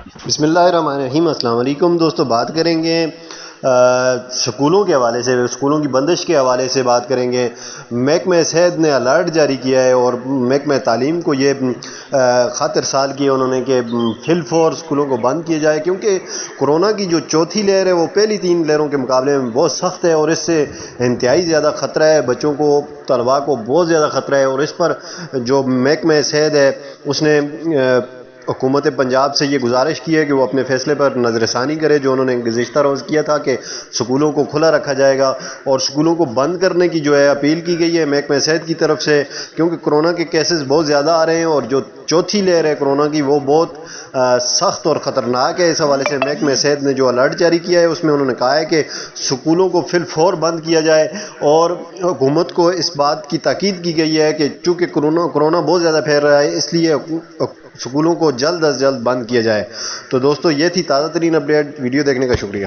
بسم اللہ الرحمن الرحیم۔ السلام علیکم دوستو، بات کریں گے سکولوں کے حوالے سے، سکولوں کی بندش کے حوالے سے بات کریں گے۔ محکمہ صحت نے الرٹ جاری کیا ہے اور محکمہ تعلیم کو یہ خط ارسال کیا انہوں نے کہ فی الفور سکولوں کو بند کیا جائے، کیونکہ کورونا کی جو چوتھی لہر ہے وہ پہلی 3 لہروں کے مقابلے میں بہت سخت ہے اور اس سے انتہائی زیادہ خطرہ ہے، بچوں کو، طلباء کو بہت زیادہ خطرہ ہے۔ اور اس پر جو محکمہ صحت ہے اس نے حکومت پنجاب سے یہ گزارش کی ہے کہ وہ اپنے فیصلے پر نظر ثانی کرے، جو انہوں نے گزشتہ روز کیا تھا کہ سکولوں کو کھلا رکھا جائے گا اور سکولوں کو بند کرنے کی جو ہے اپیل کی گئی ہے محکمہ صحت کی طرف سے، کیونکہ کورونا کے کیسز بہت زیادہ آ رہے ہیں اور جو چوتھی لہر ہے کورونا کی وہ بہت سخت اور خطرناک ہے۔ اس حوالے سے محکمہ صحت نے جو الرٹ جاری کیا ہے اس میں انہوں نے کہا ہے کہ سکولوں کو فی الفور بند کیا جائے، اور حکومت کو اس بات کی تاکید کی گئی ہے کہ چونکہ کورونا بہت زیادہ پھیل رہا ہے اس لیے سکولوں کو جلد از جلد بند کیا جائے۔ تو دوستو، یہ تھی تازہ ترین اپڈیٹ۔ ویڈیو دیکھنے کا شکریہ۔